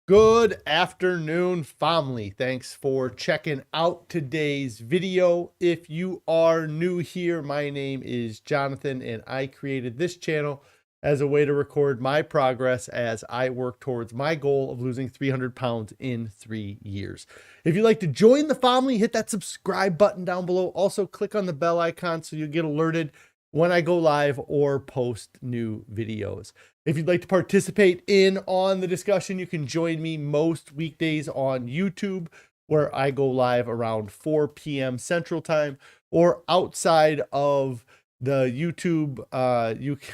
Good afternoon, family. Thanks for checking out today's video. If you are new here, my name is Jonathan, and I created this channel as a way to record my progress as I work towards my goal of losing 300 pounds in 3 years. If you'd like to join the family, hit that subscribe button down below. Also, click on the bell icon so you'll get alerted when I go live or post new videos. If you'd like to participate in on the discussion, you can join me most weekdays on YouTube, where I go live around 4 p.m. Central Time, or outside of the YouTube.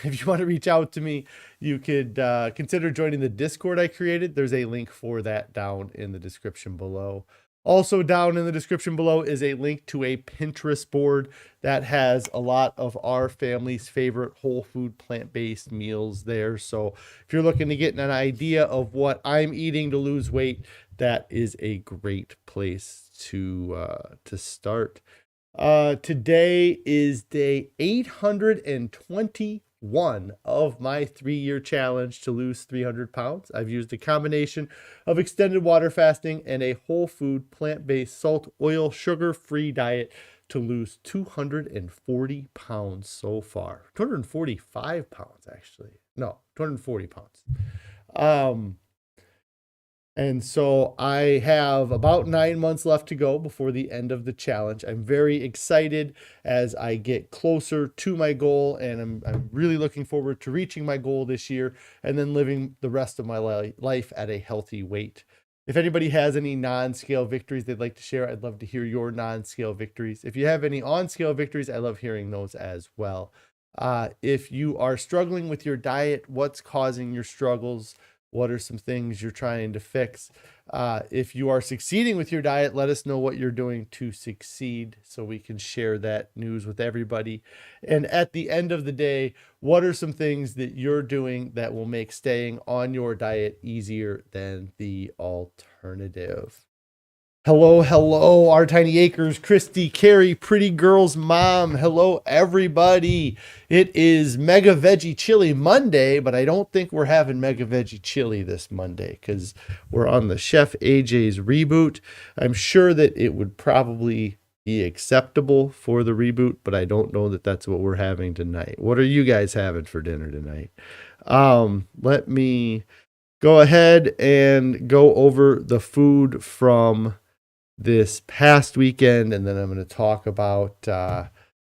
If you want to reach out to me, you could consider joining the Discord I created. There's a link for that down in the description below. Also down in the description below is a link to a Pinterest board that has a lot of our family's favorite whole food plant-based meals there. So if you're looking to get an idea of what I'm eating to lose weight, that is a great place to start. Today is day 821 of my 3-year challenge to lose 300 pounds. I've used a combination of extended water fasting and a whole food, plant-based, salt, oil, sugar-free diet to lose 240 pounds so far. 245 pounds, actually. No, 240 pounds. And so I have about 9 months left to go before the end of the challenge. I'm very excited as I get closer to my goal, and I'm really looking forward to reaching my goal this year and then living the rest of my life at a healthy weight. If anybody has any non-scale victories they'd like to share, I'd love to hear your non-scale victories. If you have any on-scale victories, I love hearing those as well. If you are struggling with your diet, what's causing your struggles? What are some things you're trying to fix? If you are succeeding with your diet, let us know what you're doing to succeed so we can share that news with everybody. And at the end of the day, what are some things that you're doing that will make staying on your diet easier than the alternative? Hello, our tiny acres, Christy, Carrie, pretty girl's mom. Hello, everybody. It is Mega Veggie Chili Monday, but I don't think we're having Mega Veggie Chili this Monday because we're on the Chef AJ's reboot. I'm sure that it would probably be acceptable for the reboot, but I don't know that that's what we're having tonight. What are you guys having for dinner tonight? Let me go ahead and go over the food from this past weekend, and then I'm going to talk about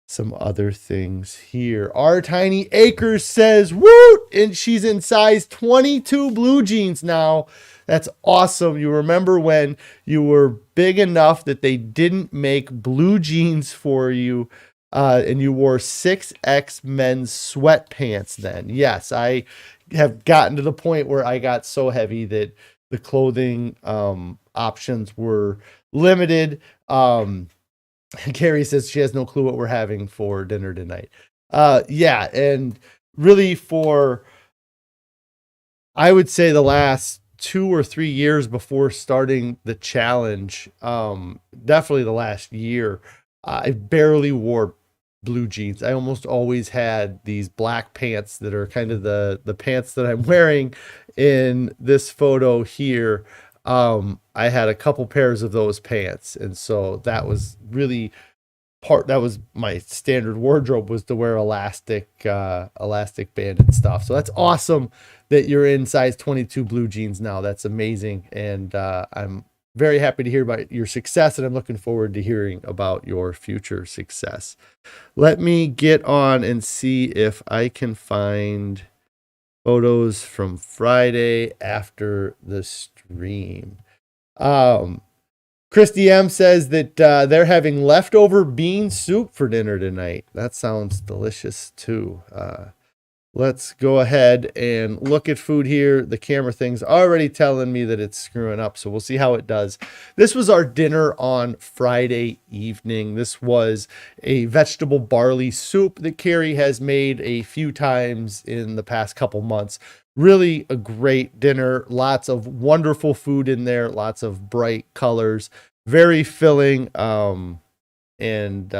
some other things here. Our tiny acres says woot, and she's in size 22 blue jeans now. That's awesome. You remember when you were big enough that they didn't make blue jeans for you, and you wore 6X men's sweatpants then. Yes, I have gotten to the point where I got so heavy that the clothing options were limited. Carrie says she has no clue what we're having for dinner tonight. Yeah, and really for, I would say, the last 2 or 3 years before starting the challenge, definitely the last year, I barely wore blue jeans. I almost always had these black pants that are kind of the pants that I'm wearing in this photo here. I had a couple pairs of those pants, and so that was really that was my standard wardrobe, was to wear elastic banded stuff. So that's awesome that you're in size 22 blue jeans now. That's amazing, and I'm very happy to hear about your success, and I'm looking forward to hearing about your future success. Let me get on and see if I can find photos from Friday after the stream. Christy M says that they're having leftover bean soup for dinner tonight. That sounds delicious too. Let's go ahead and look at food here. The camera thing's already telling me that it's screwing up, so we'll see how it does. This was our dinner on Friday evening. This was a vegetable barley soup that Carrie has made a few times in the past couple months. Really a great dinner. Lots of wonderful food in there. Lots of bright colors. Very filling. And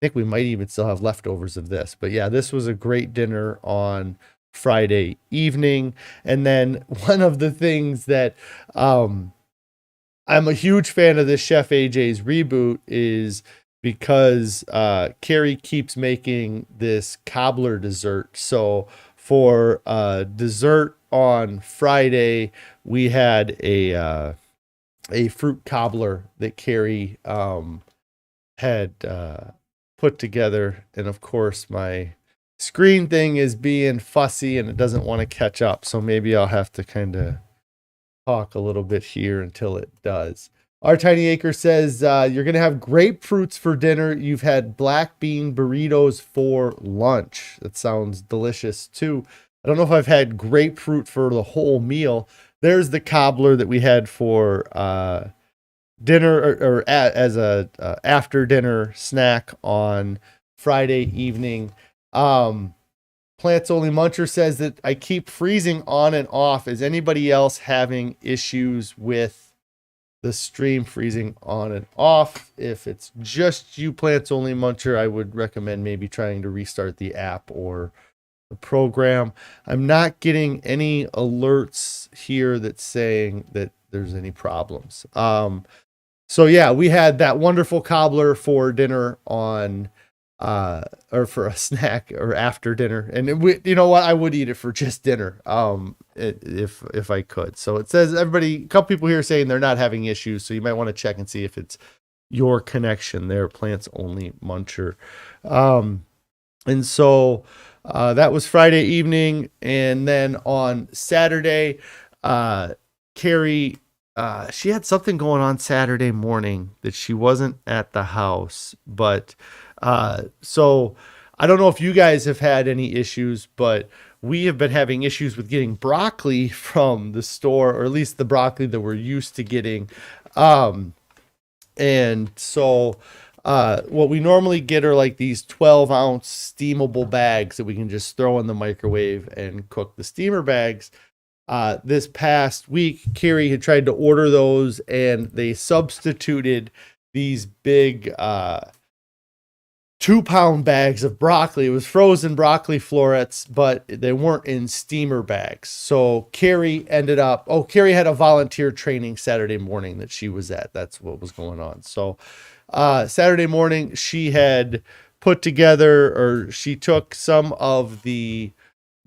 I think we might even still have leftovers of this. But yeah, this was a great dinner on Friday evening. And then one of the things that I'm a huge fan of this Chef AJ's reboot is because Carrie keeps making this cobbler dessert. So for dessert on Friday, we had a fruit cobbler that Carrie had put together. And of course, my screen thing is being fussy and it doesn't want to catch up. So maybe I'll have to kind of talk a little bit here until it does. Our Tiny Acre says, you're going to have grapefruits for dinner. You've had black bean burritos for lunch. That sounds delicious too. I don't know if I've had grapefruit for the whole meal. There's the cobbler that we had for dinner or as a after dinner snack on Friday evening. Plants Only Muncher says that I keep freezing on and off. Is anybody else having issues with the stream freezing on and off? If it's just you, Plants Only Muncher, I would recommend maybe trying to restart the app or the program. I'm not getting any alerts here that's saying that there's any problems. So yeah, we had that wonderful cobbler for dinner on or for a snack or after dinner. And you know what? I would eat it for just dinner. If I could. So it says a couple people here saying they're not having issues. So you might want to check and see if it's your connection there, Plants Only Muncher. And so, that was Friday evening. And then on Saturday, Carrie, she had something going on Saturday morning that she wasn't at the house, but so I don't know if you guys have had any issues, but we have been having issues with getting broccoli from the store, or at least the broccoli that we're used to getting. And so what we normally get are like these 12-ounce steamable bags that we can just throw in the microwave and cook. The steamer bags. This past week, Carrie had tried to order those, and they substituted these big 2-pound bags of broccoli. It was frozen broccoli florets, but they weren't in steamer bags. So Carrie had a volunteer training Saturday morning that she was at. That's what was going on. So Saturday morning, she had she took some of the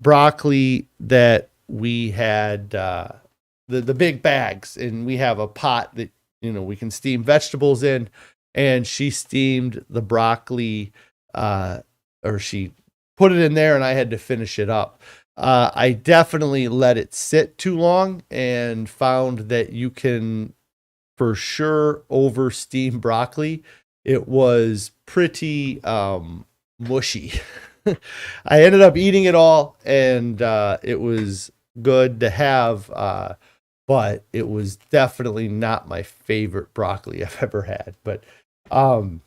broccoli that we had, the big bags, and we have a pot that, we can steam vegetables in. And she steamed the broccoli, or she put it in there, and I had to finish it up. I definitely let it sit too long and found that you can for sure over steam broccoli. It was pretty mushy. I ended up eating it all, and it was good to have, but it was definitely not my favorite broccoli I've ever had. But and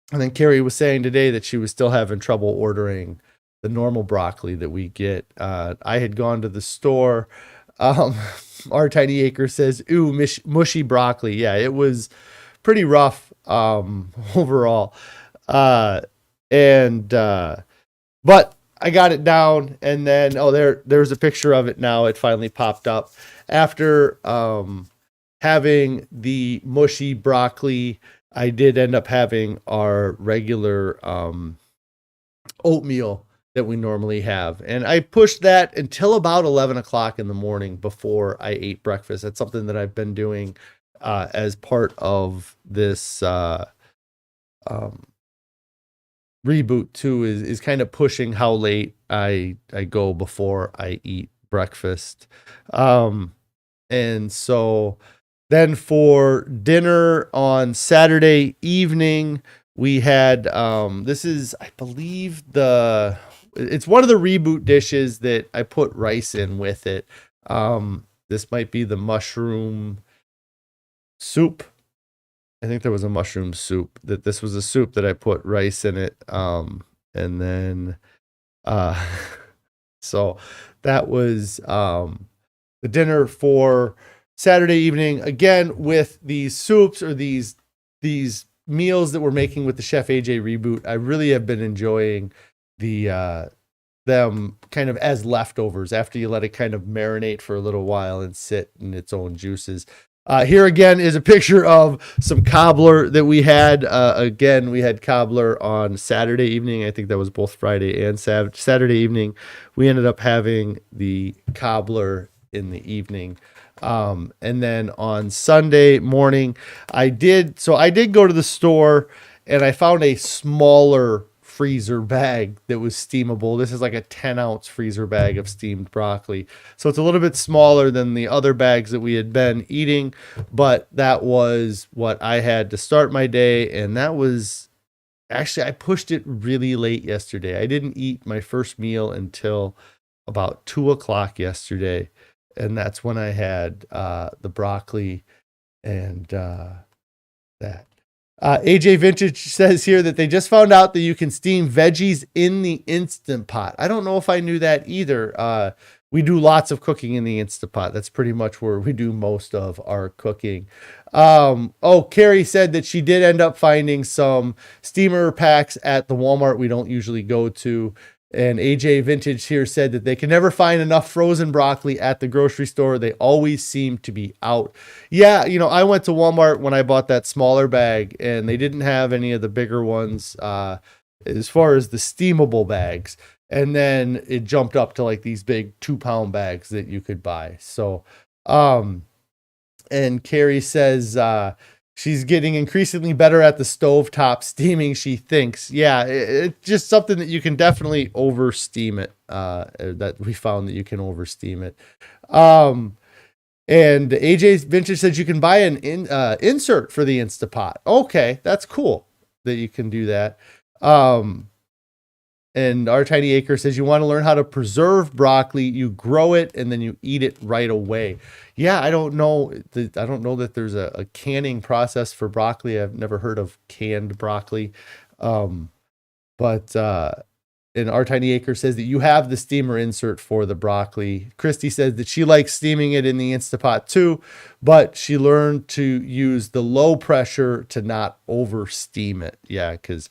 then Carrie was saying today that she was still having trouble ordering the normal broccoli that we get. I had gone to the store. Our Tiny Acre says, ooh, mushy broccoli. Yeah, it was pretty rough overall. But I got it down, and then there's a picture of it now. It finally popped up after having the mushy broccoli. I did end up having our regular oatmeal that we normally have, and I pushed that until about 11 o'clock in the morning before I ate breakfast. That's something that I've been doing as part of this reboot too, is kind of pushing how late I go before I eat breakfast. And so then for dinner on Saturday evening, we had, this is, I believe it's one of the reboot dishes that I put rice in with it. This might be the mushroom soup. I think there was a mushroom soup. This was a soup that I put rice in it. And then, so that was the dinner for Saturday evening. Again, with these soups or these meals that we're making with the Chef AJ reboot, I really have been enjoying the them kind of as leftovers after you let it kind of marinate for a little while and sit in its own juices. Here again is a picture of some cobbler that we had. Again, we had cobbler on Saturday evening. I think that was both Friday and Saturday evening. We ended up having the cobbler in the evening. And then on Sunday morning, I did go to the store and I found a smaller freezer bag that was steamable. This is like a 10-ounce freezer bag of steamed broccoli. So it's a little bit smaller than the other bags that we had been eating, but that was what I had to start my day. And that was actually, I pushed it really late yesterday. I didn't eat my first meal until about 2:00 yesterday. And that's when I had the broccoli and that. AJ Vintage says here that they just found out that you can steam veggies in the Instant Pot. I don't know if I knew that either. We do lots of cooking in the Instant Pot. That's pretty much where we do most of our cooking. Carrie said that she did end up finding some steamer packs at the Walmart we don't usually go to. And AJ Vintage here said that they can never find enough frozen broccoli at the grocery store. They always seem to be out. Yeah, I went to Walmart when I bought that smaller bag, and they didn't have any of the bigger ones as far as the steamable bags. And then it jumped up to like these big 2-pound bags that you could buy. So, and Carrie says, she's getting increasingly better at the stovetop steaming, she thinks. Yeah, it's just something that you can definitely over steam it, that we found that you can over steam it. And AJ's Vintage says you can buy an insert for the Instapot. Okay, that's cool that you can do that. And Our Tiny Acre says you want to learn how to preserve broccoli. You grow it and then you eat it right away. Yeah, I don't know that there's a canning process for broccoli. I've never heard of canned broccoli. And Our Tiny Acre says that you have the steamer insert for the broccoli. Christy says that she likes steaming it in the Instapot too, but she learned to use the low pressure to not over steam it. Yeah, because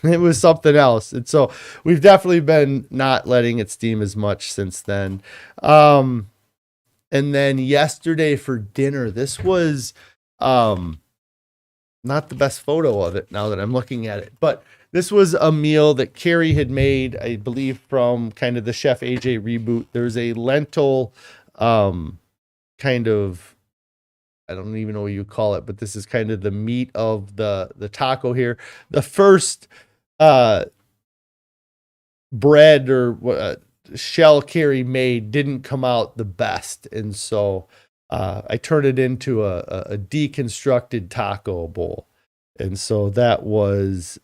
it was something else. And so we've definitely been not letting it steam as much since then. And then yesterday for dinner, this was not the best photo of it now that I'm looking at it, but this was a meal that Carrie had made, I believe, from kind of the Chef AJ reboot. There's a lentil kind of, I don't even know what you call it, but this is kind of the meat of the taco here. The first bread or shell Carrie made didn't come out the best. And so I turned it into a deconstructed taco bowl. And so that was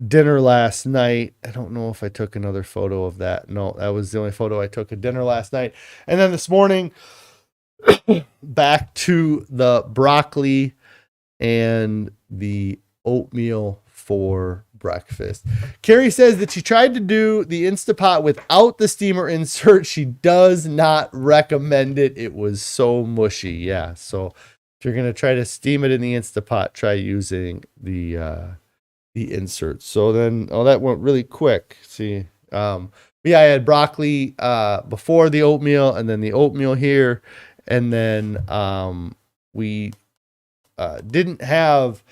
dinner last night. I don't know if I took another photo of that. No, that was the only photo I took of dinner last night. And then this morning, back to the broccoli and the oatmeal for breakfast. Carrie says that she tried to do the Instapot without the steamer insert. She does not recommend it. It was so mushy. Yeah. So if you're going to try to steam it in the Instapot, try using the insert. So then, that went really quick. See, yeah, I had broccoli before the oatmeal and then the oatmeal here. And then we didn't have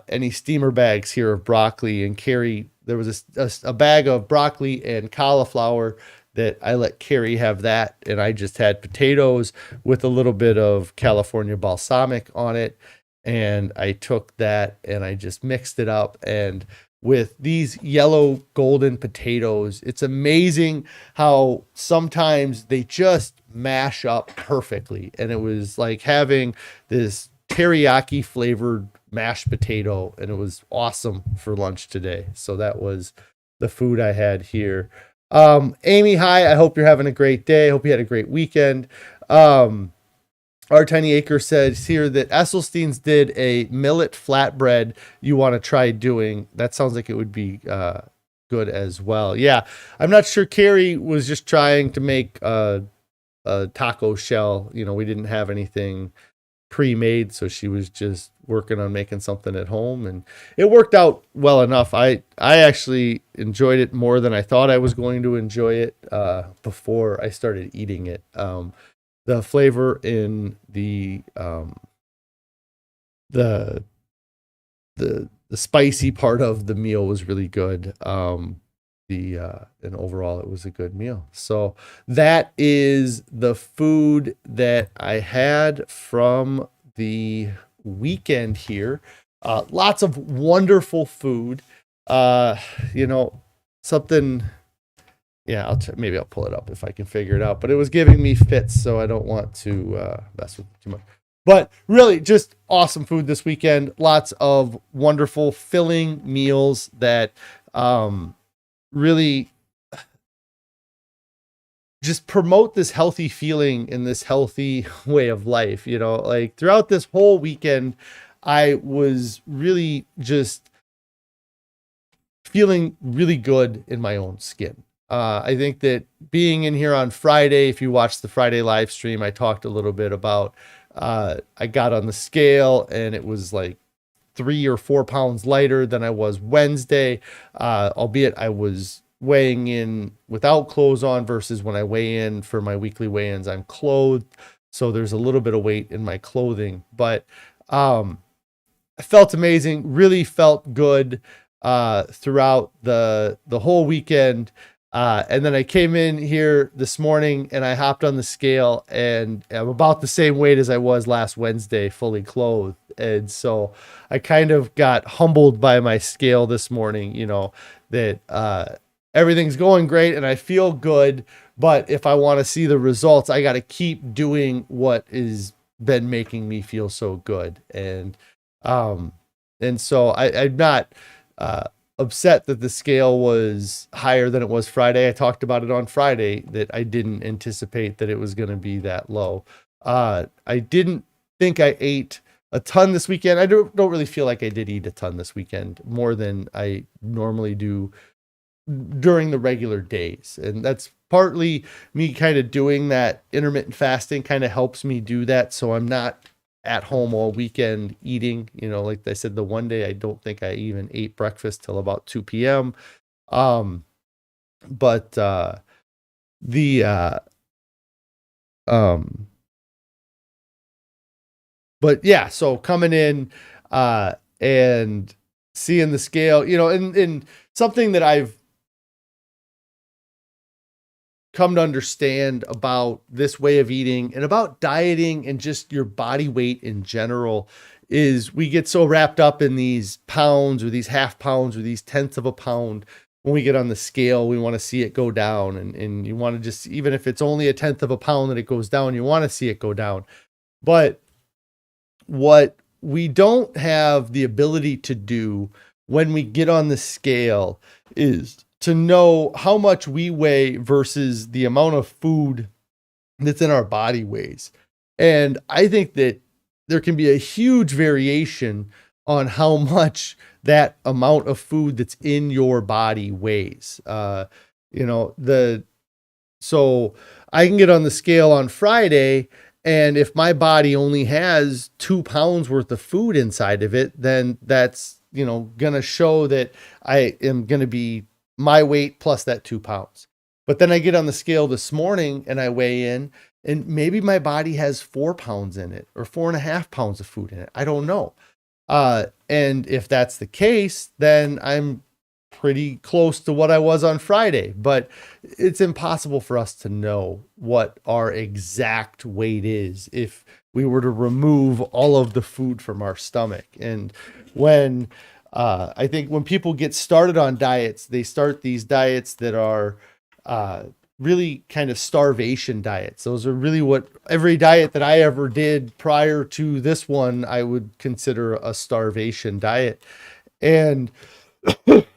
any steamer bags here of broccoli. And Carrie, there was a bag of broccoli and cauliflower that I let Carrie have that. And I just had potatoes with a little bit of California balsamic on it. And I took that and I just mixed it up. And with these yellow golden potatoes, it's amazing how sometimes they just mash up perfectly. And it was like having this teriyaki flavored mashed potato, and it was awesome for lunch today. So that was the food I had here. Amy, hi, I hope you're having a great day. I hope you had a great weekend. Our Tiny Acre says here that Esselstein's did a millet flatbread you want to try doing. That sounds like it would be good as well. Yeah, I'm not sure. Carrie was just trying to make a taco shell. We didn't have anything pre-made, so she was just working on making something at home, and it worked out well enough. I actually enjoyed it more than I thought I was going to enjoy it before I started eating it. The flavor in the the spicy part of the meal was really good. And overall it was a good meal. So that is the food that I had from the weekend here. Lots of wonderful food. Something. Yeah, maybe I'll pull it up if I can figure it out. But it was giving me fits, so I don't want to mess with it too much. But really, just awesome food this weekend. Lots of wonderful, filling meals that really just promote this healthy feeling and this healthy way of life. Like throughout this whole weekend, I was really just feeling really good in my own skin. I think that being in here on Friday, if you watched the Friday live stream, I talked a little bit about, I got on the scale and it was like 3 or 4 pounds lighter than I was Wednesday. Albeit I was weighing in without clothes on versus when I weigh in for my weekly weigh-ins, I'm clothed. So there's a little bit of weight in my clothing, but, I felt amazing, really felt good, throughout the whole weekend. And then I came in here this morning and I hopped on the scale and I'm about the same weight as I was last Wednesday, fully clothed. And so I kind of got humbled by my scale this morning, that everything's going great and I feel good. But if I want to see the results, I got to keep doing what has been making me feel so good. And so I'm not upset that the scale was higher than it was Friday. I talked about it on Friday that I didn't anticipate that it was going to be that low. I didn't think I ate a ton this weekend. I don't really feel like I did eat a ton this weekend, more than I normally do during the regular days. And that's partly me kind of doing that intermittent fasting kind of helps me do that. So I'm not at home all weekend eating, like I said, the one day I don't think I even ate breakfast till about 2 p.m. But yeah, so coming in and seeing the scale, and something that I've come to understand about this way of eating and about dieting and just your body weight in general is we get so wrapped up in these pounds or these half pounds or these tenths of a pound. When we get on the scale, we want to see it go down, and you want to just, even if it's only a tenth of a pound that it goes down, you want to see it go down. But what we don't have the ability to do when we get on the scale is to know how much we weigh versus the amount of food that's in our body weighs. And I think that there can be a huge variation on how much that amount of food that's in your body weighs. So I can get on the scale on Friday, and if my body only has 2 pounds worth of food inside of it, then that's, going to show that I am going to be my weight plus that 2 pounds. But then I get on the scale this morning and I weigh in, and maybe my body has 4 pounds in it or 4.5 pounds of food in it. I don't know. And if that's the case, then I'm pretty close to what I was on Friday, but it's impossible for us to know what our exact weight is if we were to remove all of the food from our stomach. And when I think when people get started on diets, they start these diets that are really kind of starvation diets. Those are really what every diet that I ever did prior to this one, I would consider a starvation diet. And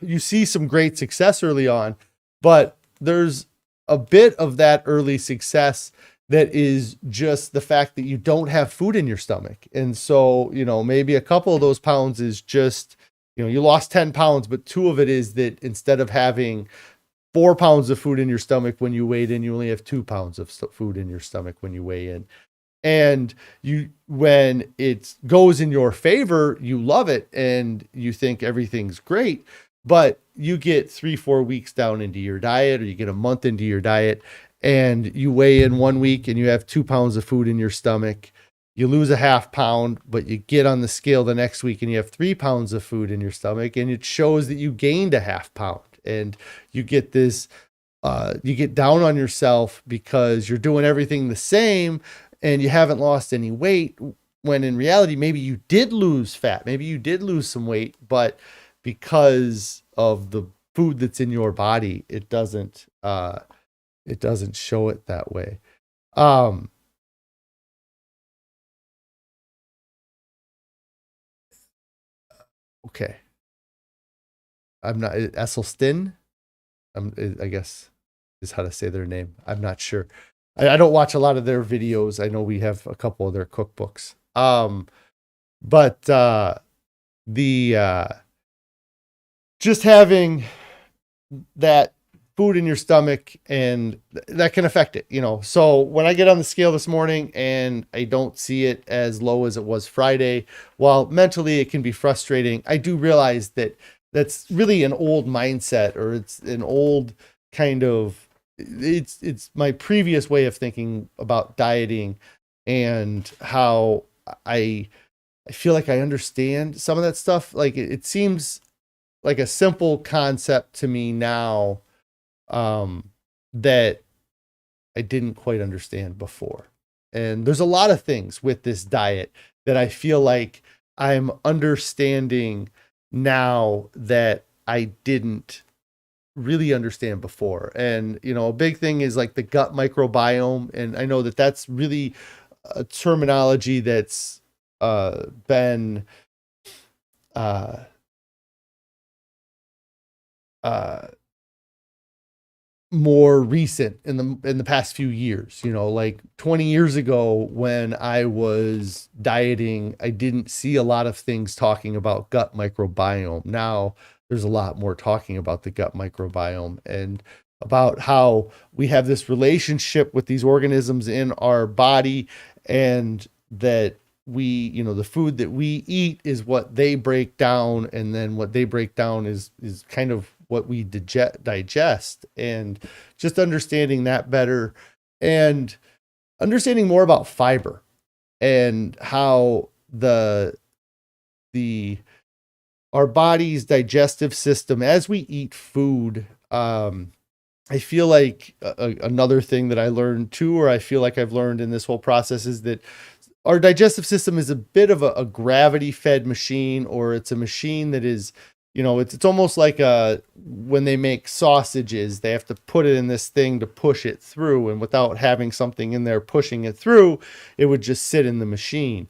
you see some great success early on, but there's a bit of that early success that is just the fact that you don't have food in your stomach. And so, maybe a couple of those pounds is just, you lost 10 pounds, but 2 of it is that instead of having 4 pounds of food in your stomach when you weighed in, you only have 2 pounds of food in your stomach when you weigh in. And when it goes in your favor, you love it and you think everything's great. But you get 3-4 weeks down into your diet, or you get a month into your diet, and you weigh in 1 week and you have 2 pounds of food in your stomach. You lose a half pound, but you get on the scale the next week and you have 3 pounds of food in your stomach, and it shows that you gained a half pound. And you get this, you get down on yourself because you're doing everything the same and you haven't lost any weight, when in reality, maybe you did lose fat, maybe you did lose some weight, but because of the food that's in your body, it doesn't show it that way. Okay. I'm not Esselstyn. I guess is how to say their name. I'm not sure. I don't watch a lot of their videos. I know we have a couple of their cookbooks. But the just having that food in your stomach, and that can affect it, So when I get on the scale this morning and I don't see it as low as it was Friday, while mentally it can be frustrating, I do realize that that's really an old mindset, or it's an old kind of, it's my previous way of thinking about dieting, and how I feel like I understand some of that stuff. Like it seems like a simple concept to me now, that I didn't quite understand before. And there's a lot of things with this diet that I feel like I'm understanding now that I didn't really understand before. And, a big thing is like the gut microbiome. And I know that that's really a terminology that's been more recent in the past few years. Like 20 years ago when I was dieting, I didn't see a lot of things talking about gut microbiome. Now there's a lot more talking about the gut microbiome, and about how we have this relationship with these organisms in our body, and that the food that we eat is what they break down, and then what they break down is kind of what we digest. And just understanding that better, and understanding more about fiber, and how our body's digestive system, as we eat food, I feel like another thing that I learned too, or I feel like I've learned in this whole process, is that our digestive system is a bit of a gravity fed machine, or it's a machine that is, it's almost like when they make sausages, they have to put it in this thing to push it through. And without having something in there pushing it through, it would just sit in the machine.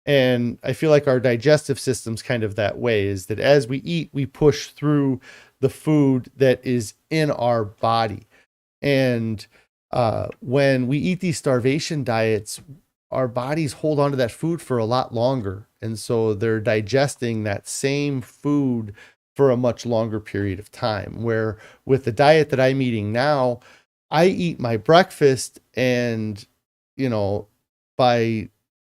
And I feel like our digestive system's kind of that way, is that as we eat, we push through the food that is in our body. And when we eat these starvation diets, our bodies hold on to that food for a lot longer. And so they're digesting that same food for a much longer period of time. Where with the diet that I'm eating now, I eat my breakfast, and,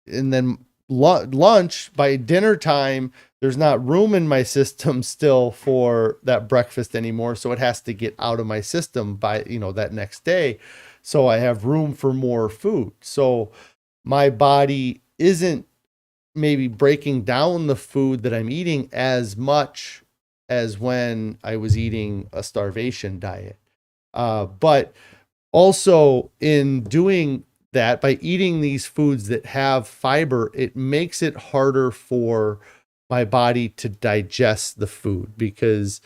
then lunch, by dinner time, there's not room in my system still for that breakfast anymore. So it has to get out of my system by, that next day. So I have room for more food. So my body isn't maybe breaking down the food that I'm eating as much as when I was eating a starvation diet. But also in doing that, by eating these foods that have fiber, it makes it harder for my body to digest the food. Because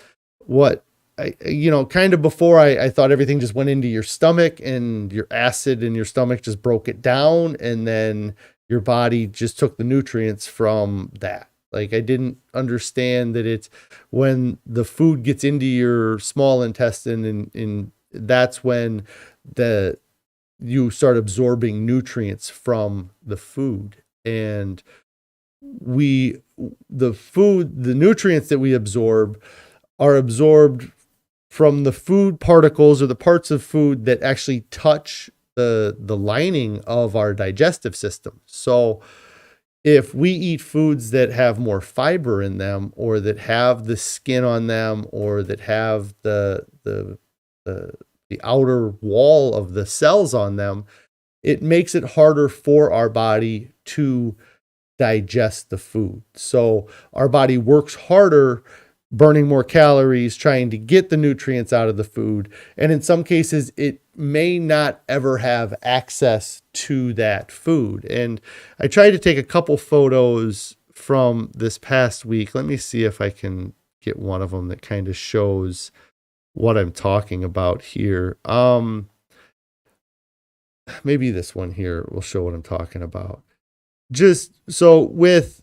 kind of before, I thought everything just went into your stomach, and your acid in your stomach just broke it down, and then your body just took the nutrients from that. Like, I didn't understand that it's when the food gets into your small intestine, and that's when you start absorbing nutrients from the food. And the nutrients that we absorb are absorbed from the food particles, or the parts of food that actually touch the lining of our digestive system. So if we eat foods that have more fiber in them, or that have the skin on them, or that have the outer wall of the cells on them, it makes it harder for our body to digest the food. So our body works harder, burning more calories, trying to get the nutrients out of the food. And in some cases, it may not ever have access to that food. And I tried to take a couple photos from this past week. Let me see if I can get one of them that kind of shows what I'm talking about here. Maybe this one here will show what I'm talking about. Just so with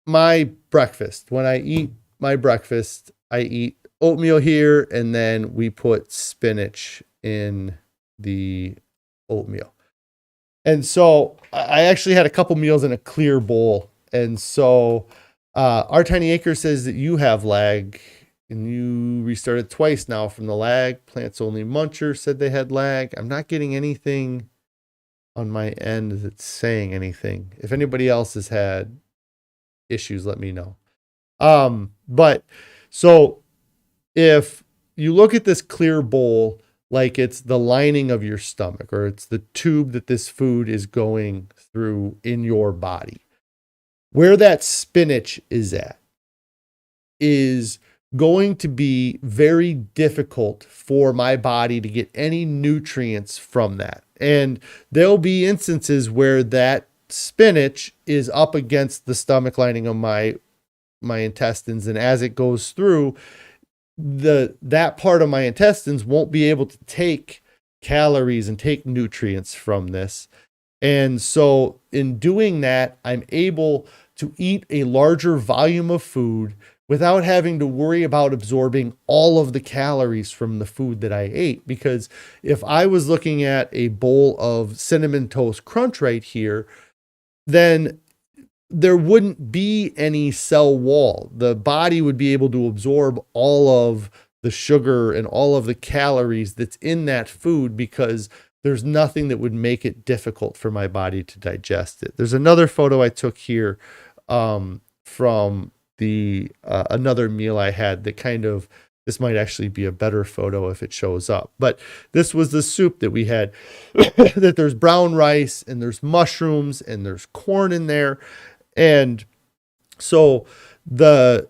my breakfast, when I eat my breakfast, I eat oatmeal here, and then we put spinach in the oatmeal. And so I actually had a couple meals in a clear bowl. And so our Tiny Acre says that you have lag, and you restarted twice now from the lag. Plants Only Muncher said they had lag. I'm not getting anything on my end that's saying anything. If anybody else has had issues, let me know. But so if you look at this clear bowl, like it's the lining of your stomach, or it's the tube that this food is going through in your body, where that spinach is at is going to be very difficult for my body to get any nutrients from that. And there'll be instances where that spinach is up against the stomach lining of my intestines, and as it goes through, that part of my intestines won't be able to take calories and take nutrients from this. And so in doing that, I'm able to eat a larger volume of food without having to worry about absorbing all of the calories from the food that I ate. Because if I was looking at a bowl of Cinnamon Toast Crunch right here, then there wouldn't be any cell wall. The body would be able to absorb all of the sugar and all of the calories that's in that food, because there's nothing that would make it difficult for my body to digest it. There's another photo I took here from the another meal I had that kind of, this might actually be a better photo if it shows up, but this was the soup that we had. That there's brown rice, and there's mushrooms, and there's corn in there. And so this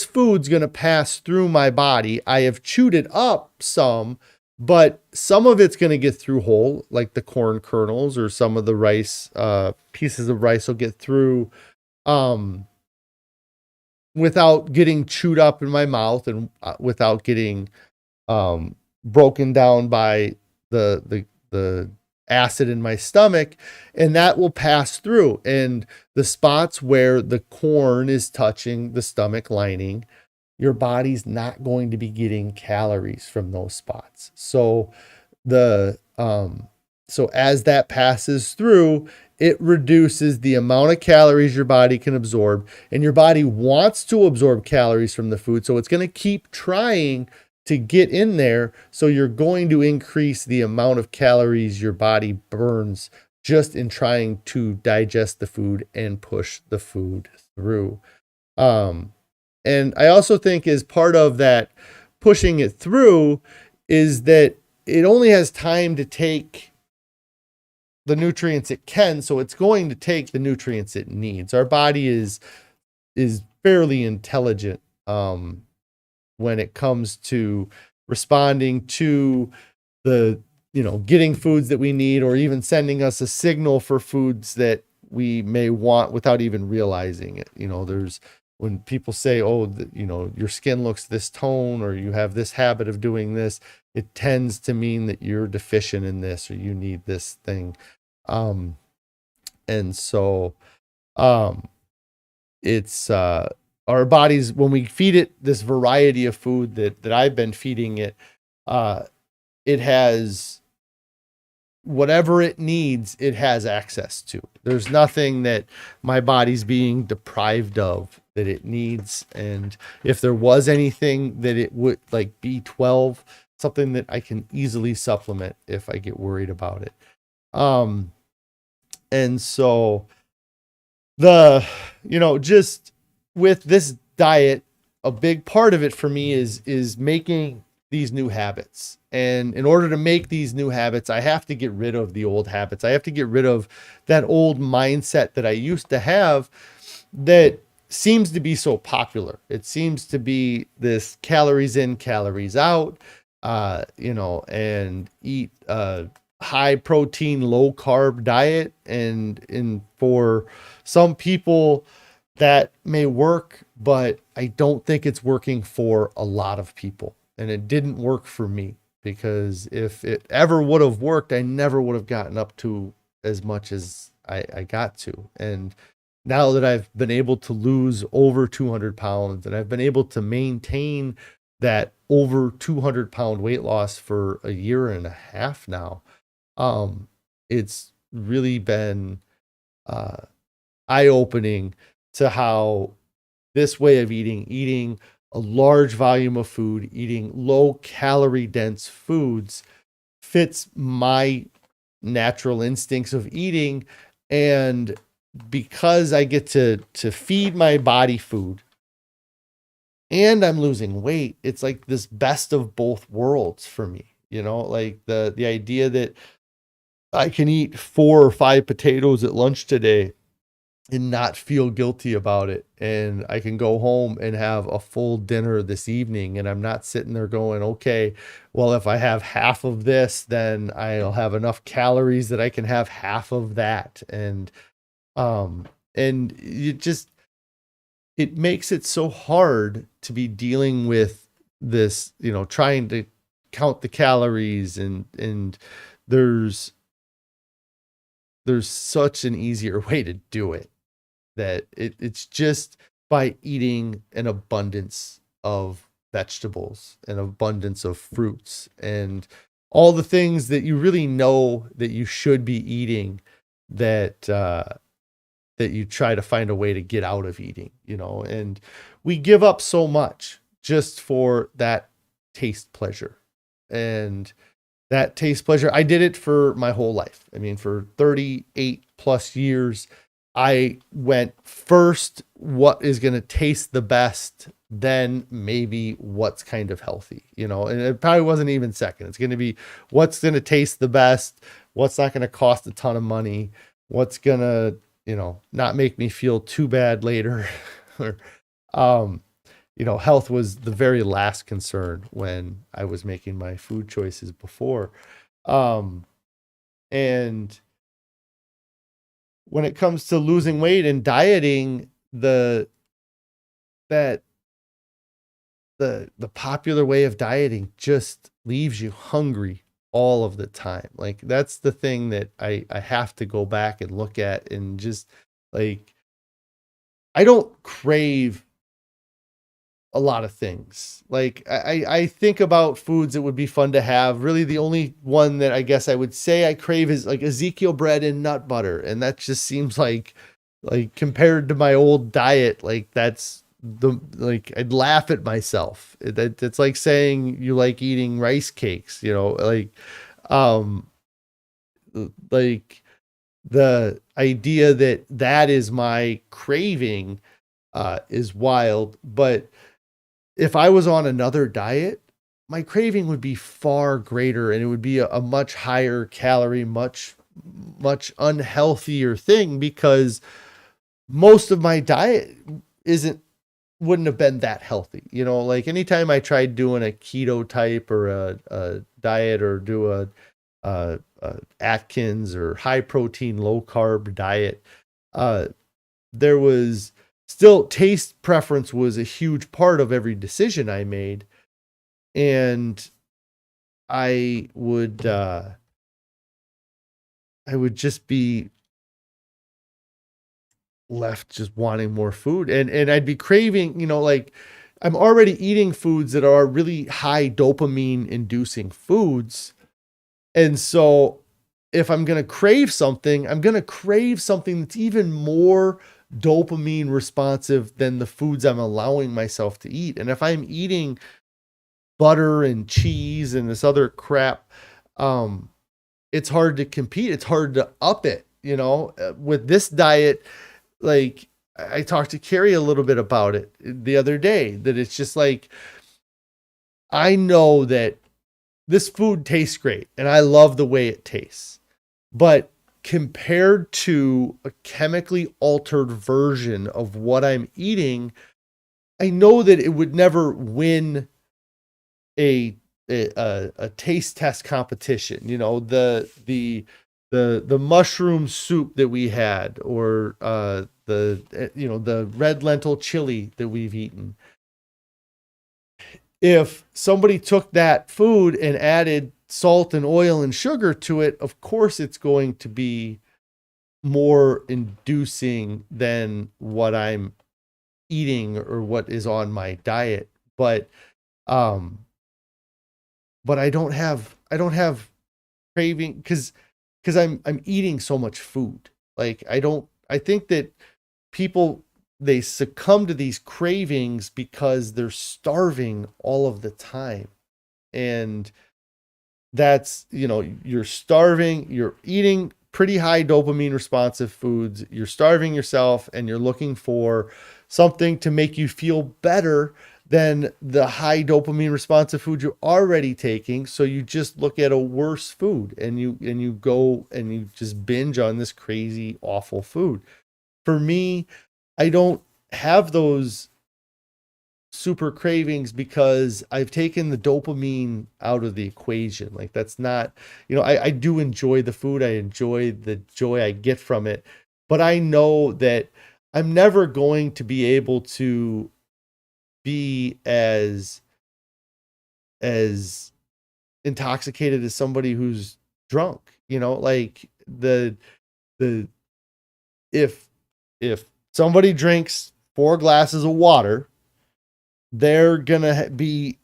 food's going to pass through my body. I have chewed it up some, but some of it's going to get through whole, like the corn kernels, or some of the rice, pieces of rice will get through without getting chewed up in my mouth, and without getting broken down by the acid in my stomach, and that will pass through. And the spots where the corn is touching the stomach lining, your body's not going to be getting calories from those spots. So so as that passes through, it reduces the amount of calories your body can absorb, and your body wants to absorb calories from the food. So it's going to keep trying to get in there. So you're going to increase the amount of calories your body burns just in trying to digest the food and push the food through. And I also think as part of that pushing it through is that it only has time to take the nutrients it can. So it's going to take the nutrients it needs. Our body is fairly intelligent, when it comes to responding to the, getting foods that we need, or even sending us a signal for foods that we may want without even realizing it. There's, when people say, oh, your skin looks this tone, or you have this habit of doing this, it tends to mean that you're deficient in this, or you need this thing. And so, it's, our bodies, when we feed it this variety of food that I've been feeding it, it has whatever it needs, it has access to. There's nothing that my body's being deprived of that it needs. And if there was anything that it would, like B12, something that I can easily supplement if I get worried about it. And so just with this diet, a big part of it for me is making these new habits. And in order to make these new habits, I have to get rid of the old habits. I have to get rid of that old mindset that I used to have that seems to be so popular. It seems to be this calories in, calories out, and eat a high protein, low carb diet. And for some people that may work, but I don't think it's working for a lot of people. And it didn't work for me, because if it ever would have worked, I never would have gotten up to as much as I got to. And now that I've been able to lose over 200 pounds and I've been able to maintain that over 200 pound weight loss for a year and a half now, it's really been eye-opening to how this way of eating a large volume of food, eating low calorie dense foods fits my natural instincts of eating. And because I get to feed my body food and I'm losing weight, it's like this best of both worlds for me. Like the idea that I can eat 4 or 5 potatoes at lunch today and not feel guilty about it. And I can go home and have a full dinner this evening, and I'm not sitting there going, okay, well, if I have half of this, then I'll have enough calories that I can have half of that. And it makes it so hard to be dealing with this, trying to count the calories, and there's such an easier way to do it, that it's just by eating an abundance of vegetables, an abundance of fruits, and all the things that you really know that you should be eating, that you try to find a way to get out of eating, and we give up so much just for that taste pleasure. And that taste pleasure, I did it for my whole life. I mean, for 38 plus years, I went first, what is going to taste the best, then maybe what's kind of healthy, and it probably wasn't even second. It's going to be what's going to taste the best, what's not going to cost a ton of money, what's going to, not make me feel too bad later. Or, health was the very last concern when I was making my food choices before. And when it comes to losing weight and dieting, the popular way of dieting just leaves you hungry all of the time. Like, that's the thing that I have to go back and look at, and just like, I don't crave a lot of things. Like, I think about foods that would be fun to have. Really, the only one that I guess I would say I crave is like Ezekiel bread and nut butter. And that just seems like compared to my old diet, like that's I'd laugh at myself. It's like saying you like eating rice cakes, like the idea that is my craving is wild. But if I was on another diet, my craving would be far greater, and it would be a much higher calorie, much unhealthier thing, because most of my diet wouldn't have been that healthy. Like anytime I tried doing a keto type or a diet, or do a Atkins or high protein, low carb diet, there was still taste preference was a huge part of every decision I made. And I would just be left just wanting more food, and I'd be craving, like I'm already eating foods that are really high dopamine inducing foods. And so if I'm going to crave something, I'm going to crave something that's even more dopamine responsive than the foods I'm allowing myself to eat. And if I'm eating butter and cheese and this other crap, it's hard to compete. It's hard to up it, with this diet. Like, I talked to Carrie a little bit about it the other day, that it's just like, I know that this food tastes great and I love the way it tastes, but compared to a chemically altered version of what I'm eating, I know that it would never win a taste test competition. The mushroom soup that we had, or the red lentil chili that we've eaten. If somebody took that food and added salt and oil and sugar to it, of course it's going to be more inducing than what I'm eating or what is on my diet. But I don't have craving, because I'm eating so much food. Like, I think that people, they succumb to these cravings because they're starving all of the time. And that's, you're starving, you're eating pretty high dopamine responsive foods, you're starving yourself, and you're looking for something to make you feel better than the high dopamine responsive food you're already taking. So you just look at a worse food, and you go and you just binge on this crazy, awful food. For me, I don't have those super cravings because I've taken the dopamine out of the equation. Like, that's not, I do enjoy the food. I enjoy the joy I get from it, but I know that I'm never going to be able to be as intoxicated as somebody who's drunk. Like, if somebody drinks 4 glasses of water, they're gonna be,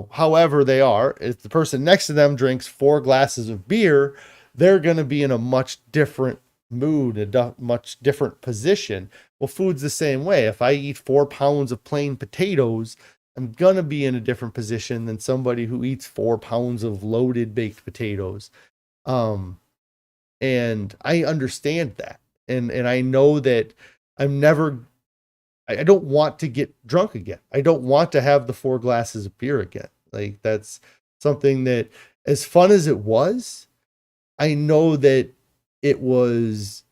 however they are. If the person next to them drinks 4 glasses of beer, they're gonna be in a much different mood, a much different position. Well, food's the same way. If I eat 4 pounds of plain potatoes, I'm gonna be in a different position than somebody who eats 4 pounds of loaded baked potatoes. And I understand that. And I know that I don't want to get drunk again. I don't want to have the 4 glasses of beer again. Like, that's something that, as fun as it was, I know that it was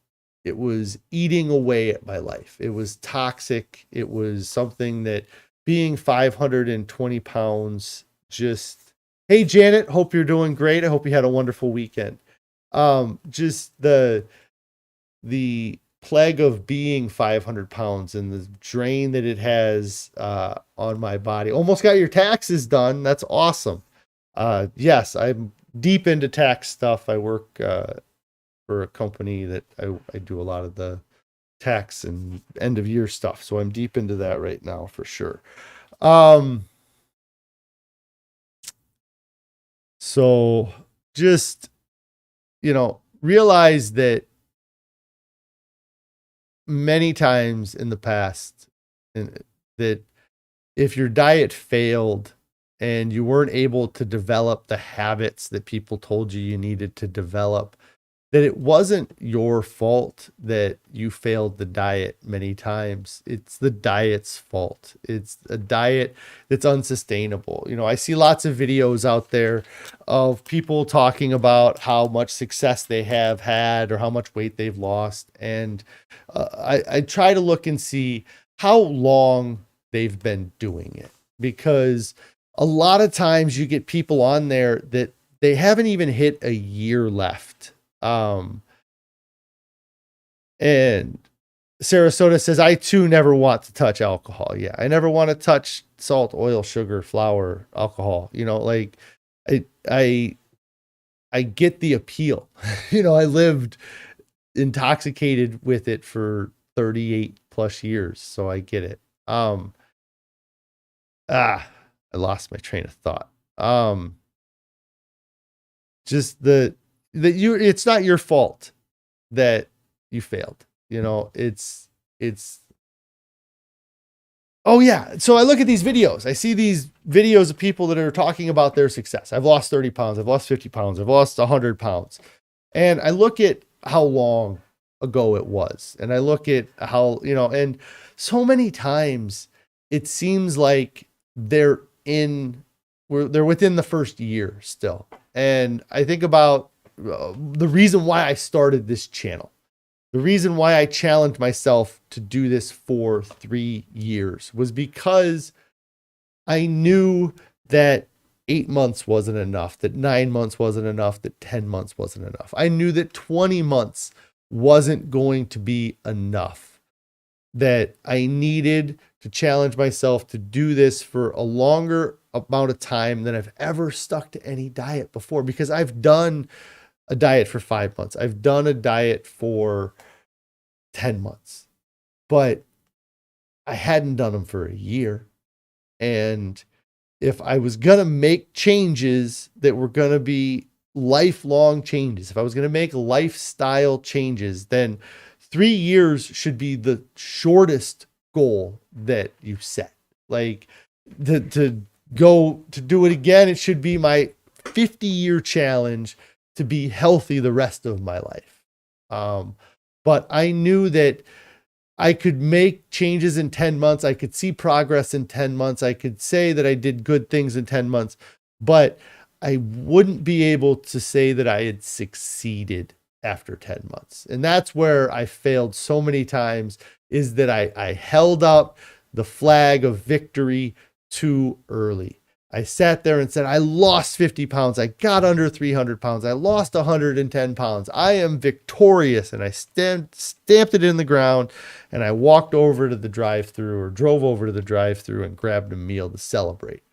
eating away at my life. It was toxic. It was something that, being 520 pounds, just, hey, Janet, hope you're doing great. I hope you had a wonderful weekend. Just the plague of being 500 pounds and the drain that it has on my body. Almost got your taxes done. That's awesome. Yes, I'm deep into tax stuff. I work for a company that I do a lot of the tax and end of year stuff. So I'm deep into that right now for sure. So just, realize that many times in the past, that if your diet failed and you weren't able to develop the habits that people told you needed to develop, that it wasn't your fault that you failed the diet many times. It's the diet's fault. It's a diet that's unsustainable. I see lots of videos out there of people talking about how much success they have had or how much weight they've lost. And I try to look and see how long they've been doing it, because a lot of times you get people on there that they haven't even hit a year left. And Sarasota says, I too never want to touch alcohol. Yeah, I never want to touch salt, oil, sugar, flour, alcohol. Like, I get the appeal. I lived intoxicated with it for 38 plus years, so I get it. I lost my train of thought. Just it's not your fault that you failed. It's Oh yeah. So I look at these videos. I see these videos of people that are talking about their success. I've lost 30 pounds. I've lost 50 pounds. I've lost 100 pounds. And I look at how long ago it was. And I look at how, and so many times it seems like they're within the first year still. And I think about the reason why I started this channel. The reason why I challenged myself to do this for 3 years was because I knew that 8 months wasn't enough, that 9 months wasn't enough, that 10 months wasn't enough. I knew that 20 months wasn't going to be enough, that I needed to challenge myself to do this for a longer amount of time than I've ever stuck to any diet before, because I've done a diet for 5 months. I've done a diet for 10 months, but I hadn't done them for a year. And if I was going to make changes that were going to be lifelong changes, if I was going to make lifestyle changes, then 3 years should be the shortest goal that you set. Like to go to do it again, it should be my 50-year challenge to be healthy the rest of my life. But I knew that I could make changes in 10 months. I could see progress in 10 months. I could say that I did good things in 10 months, but I wouldn't be able to say that I had succeeded after 10 months. And that's where I failed so many times, is that I held up the flag of victory too early. I sat there and said, I lost 50 pounds. I got under 300 pounds. I lost 110 pounds. I am victorious. And I stamped it in the ground, and I walked over to the drive-thru, or drove over to the drive-thru and grabbed a meal to celebrate.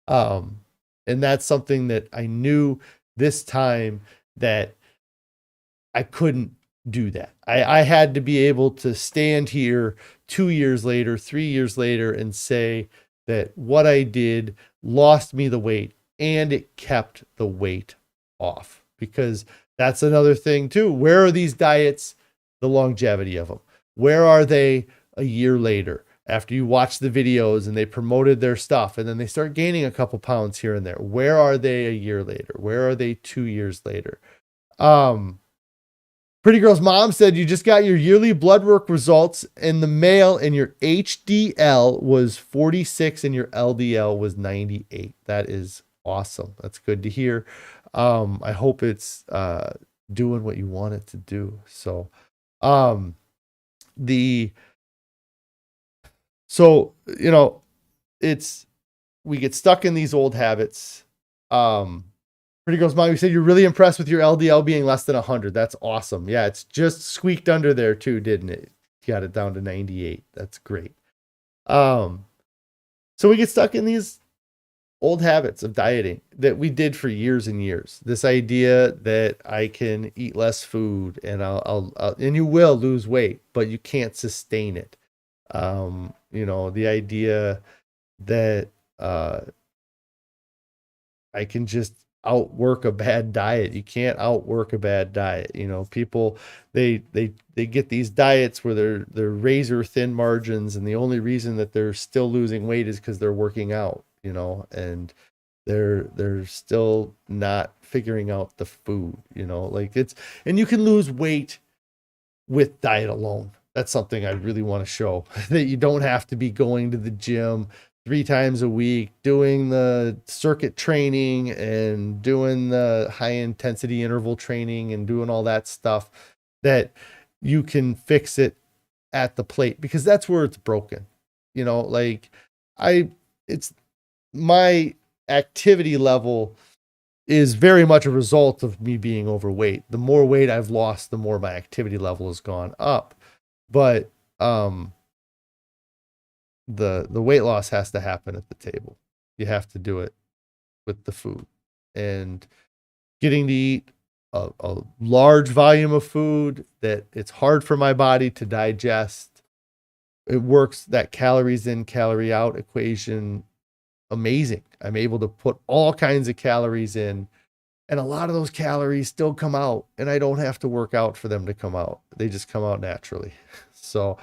And that's something that I knew this time that I couldn't do that. I had to be able to stand here 2 years later, 3 years later, and say that what I did lost me the weight, and it kept the weight off. Because that's another thing too. Where are these diets, the longevity of them? Where are they a year later, after you watch the videos and they promoted their stuff and then they start gaining a couple pounds here and there? Where are they a year later? Where are they 2 years later? Pretty Girl's mom said, you just got your yearly blood work results in the mail, and your HDL was 46 and your LDL was 98. That is awesome. That's good to hear. I hope it's doing what you want it to do. So, we get stuck in these old habits. Pretty Girl's mom, you said you're really impressed with your LDL being less than 100. That's awesome. Yeah, it's just squeaked under there too, didn't it? You got it down to 98. That's great. So we get stuck in these old habits of dieting that we did for years and years. This idea that I can eat less food and and you will lose weight, but you can't sustain it. The idea that I can just outwork a bad diet. You can't outwork a bad diet. People, they get these diets where they're razor thin margins, and the only reason that they're still losing weight is because they're working out, and they're still not figuring out the food, and you can lose weight with diet alone. That's something I really want to show, that you don't have to be going to the gym 3 times a week, doing the circuit training and doing the high intensity interval training and doing all that stuff, that you can fix it at the plate, because that's where it's broken. It's my activity level is very much a result of me being overweight. The more weight I've lost, the more my activity level has gone up. But, the weight loss has to happen at the table. You have to do it with the food, and getting to eat a large volume of food that it's hard for my body to digest. It works that calories in, calorie out equation amazing. I'm able to put all kinds of calories in, and a lot of those calories still come out, and I don't have to work out for them to come out. They just come out naturally. So,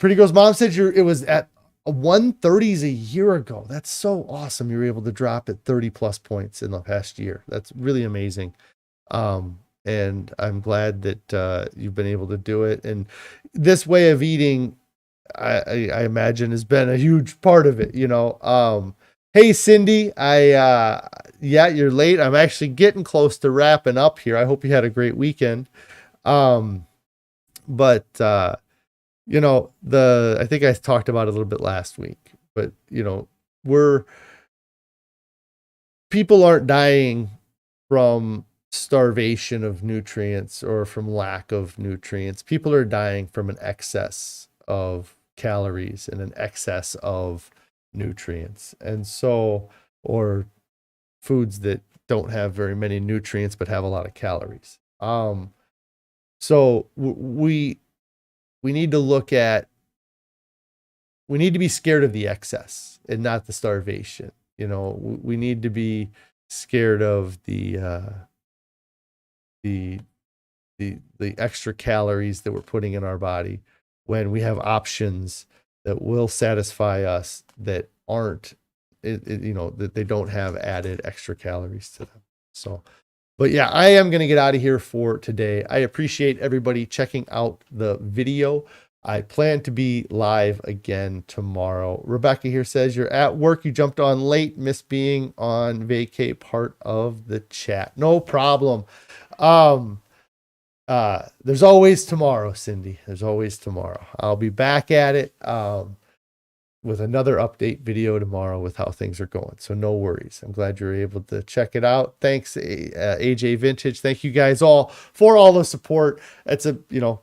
Pretty Girl's mom said it was at 130s a year ago. That's so awesome. You were able to drop at 30 plus points in the past year. That's really amazing. And I'm glad that you've been able to do it. And this way of eating, I imagine, has been a huge part of it, you know. Hey, Cindy, yeah, you're late. I'm actually getting close to wrapping up here. I hope you had a great weekend. But you know, I think I talked about it a little bit last week, but you know, people aren't dying from starvation of nutrients or from lack of nutrients. People are dying from an excess of calories and an excess of nutrients. And so, or foods that don't have very many nutrients, but have a lot of calories. So we need to look at, we need to be scared of the excess and not the starvation. You know, we need to be scared of the extra calories that we're putting in our body when we have options that will satisfy us that aren't, you know, that they don't have added extra calories to them. So, but yeah, I am going to get out of here for today. I appreciate everybody checking out the video. I plan to be live again tomorrow. Rebecca here says, you're at work. You jumped on late, miss being on vacay, part of the chat. No problem. There's always tomorrow, Cindy. There's always tomorrow. I'll be back at it with another update video tomorrow with how things are going. So no worries. I'm glad you're able to check it out. Thanks, AJ Vintage. Thank you guys all for all the support. It's you know,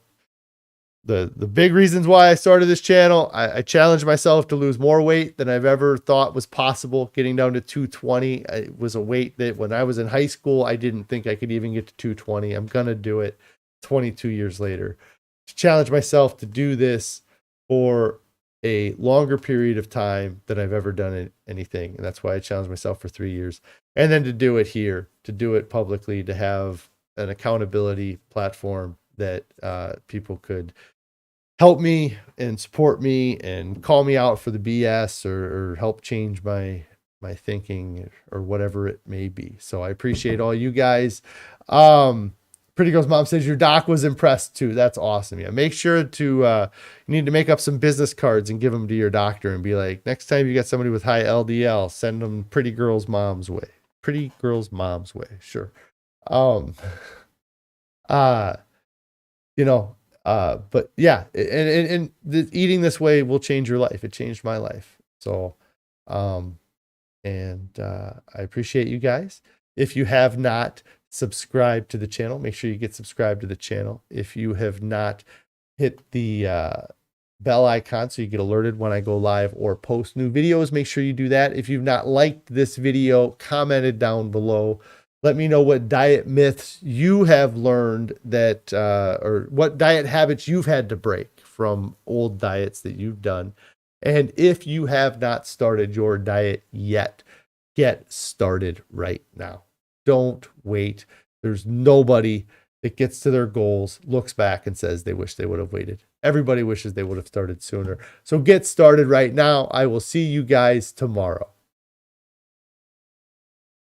the big reasons why I started this channel. I challenged myself to lose more weight than I've ever thought was possible. Getting down to 220 it was a weight that when I was in high school, I didn't think I could even get to 220. I'm going to do it 22 years later. To challenge myself to do this for a longer period of time than I've ever done anything. And that's why I challenged myself for 3 years. And then to do it here, to do it publicly, to have an accountability platform that people could help me and support me and call me out for the BS or help change my thinking or whatever it may be. So I appreciate all you guys. Pretty Girl's mom says your doc was impressed too. That's awesome. Yeah. Make sure to, you need to make up some business cards and give them to your doctor and be like, next time you got somebody with high LDL, send them Pretty Girl's mom's way. Pretty Girl's mom's way. Sure. You know, but yeah, and eating this way will change your life. It changed my life. So, and I appreciate you guys. If you have not subscribed to the channel, make sure you get subscribed to the channel. If you have not hit the bell icon so you get alerted when I go live or post new videos, make sure you do that. If you've not liked this video, comment it down below. Let me know what diet myths you have learned that, or what diet habits you've had to break from old diets that you've done. And if you have not started your diet yet, get started right now. Don't wait. There's nobody that gets to their goals, looks back and says they wish they would have waited. Everybody wishes they would have started sooner. So get started right now. I will see you guys tomorrow.